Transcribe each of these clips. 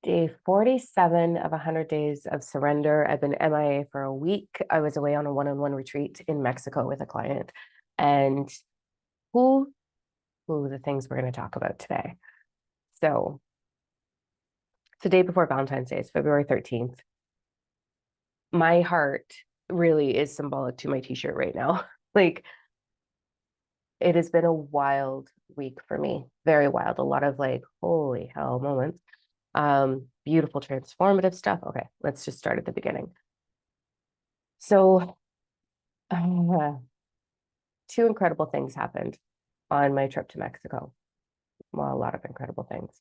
Day 47 of 100 days of surrender. I've been MIA for a week. I was away on a one-on-one retreat in Mexico with a client. And who, who the things we're going to talk about today. So it's the day before Valentine's Day. It's February 13th. My heart really is symbolic to my t-shirt right now. Like, it has been a wild week for me. Very wild. A lot of like, holy hell moments. Beautiful transformative stuff. Okay, let's just start at the beginning. So, two incredible things happened on my trip to Mexico. Well, a lot of incredible things.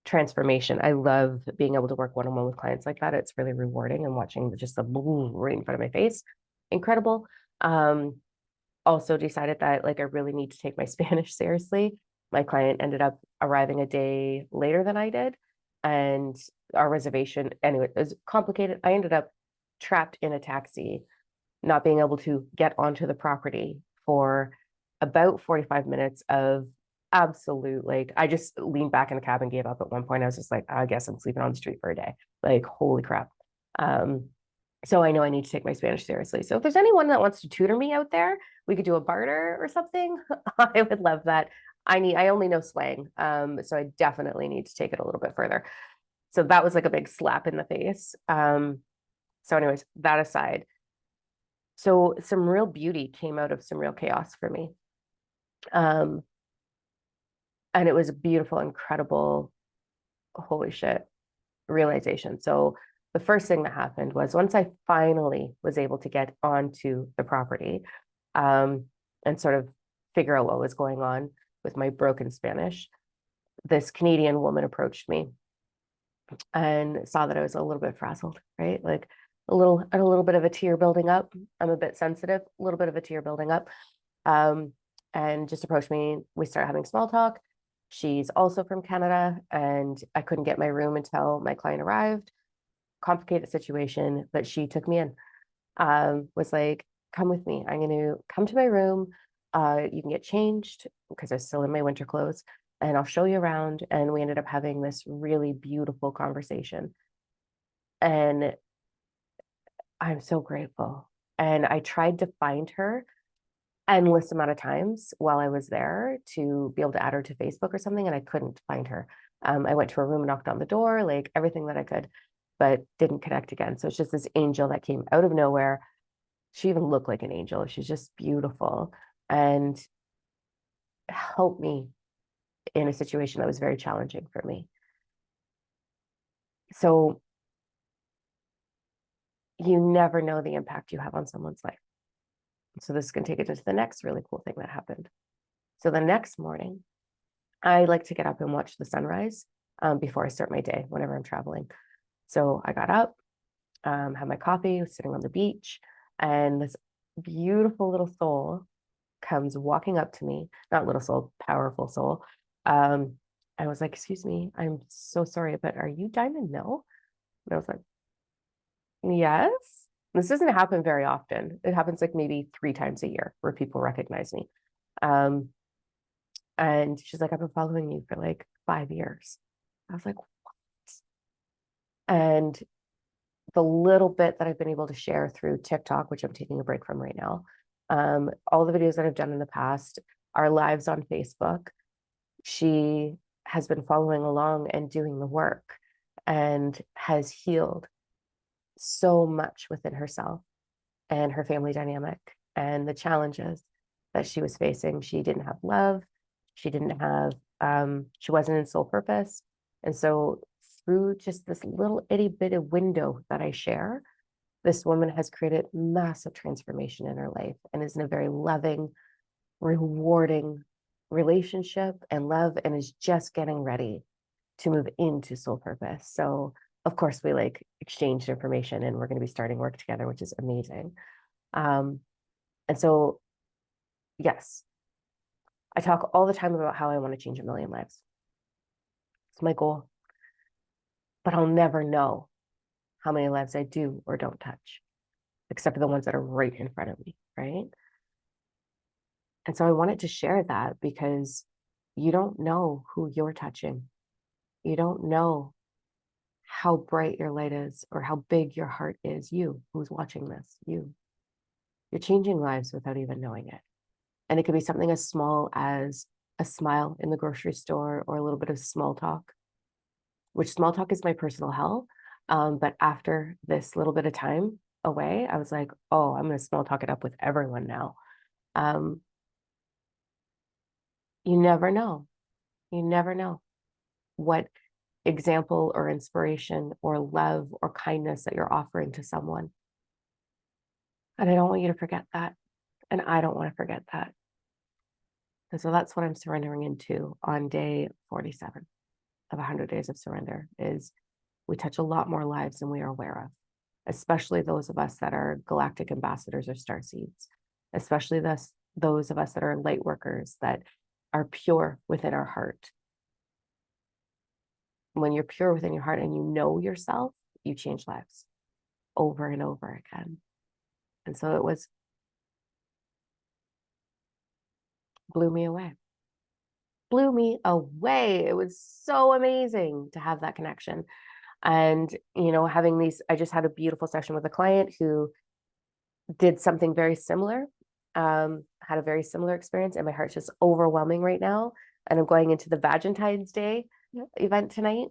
Transformation. I love being able to work one-on-one with clients like that. It's really rewarding and watching just the boom right in front of my face. Incredible. Also decided that like I really need to take my Spanish seriously. My client ended up arriving a day later than I did. And our reservation, anyway, it was complicated. I ended up trapped in a taxi, not being able to get onto the property for about 45 minutes of absolute, like, I just leaned back in the cab and gave up at one point. I was just like, I guess I'm sleeping on the street for a day. Like, holy crap. So I know I need to take my Spanish seriously. So if there's anyone that wants to tutor me out there, we could do a barter or something. I would love that. I only know slang. So I definitely need to take it a little bit further. So that was like a big slap in the face. So anyways, that aside, so some real beauty came out of some real chaos for me. Um, and it was a beautiful, incredible, holy shit realization. So the first thing that happened was once I finally was able to get onto the property, and sort of figure out what was going on with my broken Spanish, this Canadian woman approached me and saw that I was a little bit frazzled, right? Like a little bit of a tear building up. I'm a bit sensitive, a little bit of a tear building up. Um, and just approached me. We started having small talk. She's also from Canada, and I couldn't get my room until my client arrived. Complicated situation, but she took me in. Was like, come with me. I'm going to come to my room. You can get changed because I was still in my winter clothes, and I'll show you around. And we ended up having this really beautiful conversation. And I'm so grateful. And I tried to find her endless amount of times while I was there to be able to add her to Facebook or something, and I couldn't find her. I went to her room, knocked on the door, like everything that I could, but didn't connect again. So it's just this angel that came out of nowhere. She even looked like an angel. She's just beautiful and helped me in a situation that was very challenging for me. So you never know the impact you have on someone's life. So this is going to take it into the next really cool thing that happened. So the next morning, I like to get up and watch the sunrise before I start my day whenever I'm traveling. So I got up, had my coffee, was sitting on the beach, and this beautiful little soul comes walking up to me, not little soul, powerful soul. I was like, excuse me, I'm so sorry, but are you Diamond Mill? And I was like, yes. This doesn't happen very often. It happens like maybe 3 times a year where people recognize me. Um, and she's like, I've been following you for like 5 years. I was like, what? And the little bit that I've been able to share through TikTok, which I'm taking a break from right now, all the videos that I've done in the past, our lives on Facebook, she has been following along and doing the work and has healed so much within herself and her family dynamic and the challenges that she was facing. She didn't have love. She didn't have, she wasn't in soul purpose. And so through just this little itty bitty window that I share, this woman has created massive transformation in her life and is in a very loving, rewarding relationship and love and is just getting ready to move into soul purpose. So of course we like exchanged information and we're going to be starting work together, which is amazing. And so, yes, I talk all the time about how I want to change a million lives. It's my goal, but I'll never know how many lives I do or don't touch, except for the ones that are right in front of me, right? And so I wanted to share that because you don't know who you're touching. You don't know how bright your light is or how big your heart is. You who's watching this, you're changing lives without even knowing it. And it could be something as small as a smile in the grocery store or a little bit of small talk, which small talk is my personal hell. But after this little bit of time away, I was like, oh, I'm going to small talk it up with everyone now. Um, you never know. You never know what example or inspiration or love or kindness that you're offering to someone. And I don't want you to forget that. And I don't want to forget that. And so that's what I'm surrendering into on day 47 of 100 days of surrender is we touch a lot more lives than we are aware of, especially those of us that are galactic ambassadors or star seeds, especially those of us that are light workers that are pure within our heart. When you're pure within your heart and you know yourself, you change lives over and over again. And so it was, blew me away. Blew me away. It was so amazing to have that connection. And, having these, I just had a beautiful session with a client who did something very similar, had a very similar experience, and my heart's just overwhelming right now. And I'm going into the Valentine's Day event tonight.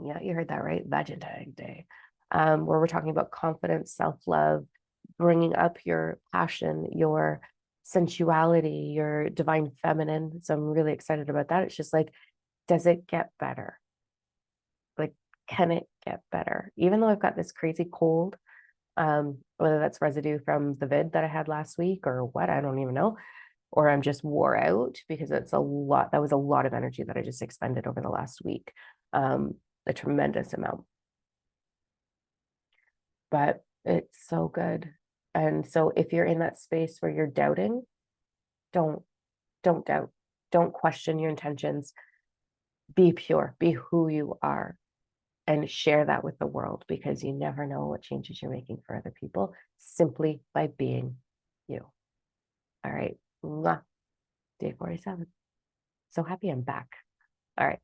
Yeah, you heard that right, Valentine's Day, where we're talking about confidence, self-love, bringing up your passion, your sensuality, your divine feminine. So I'm really excited about that. It's just like, does it get better? Like, can it get better? Even though I've got this crazy cold, whether that's residue from the vid that I had last week or what, I don't even know, or I'm just wore out because it's a lot. That was a lot of energy that I just expended over the last week, a tremendous amount. But it's so good. And so if you're in that space where you're doubting, don't doubt. Don't question your intentions. Be pure. Be who you are. And share that with the world because you never know what changes you're making for other people simply by being you. All right. Mwah. Day 47. So happy I'm back. All right.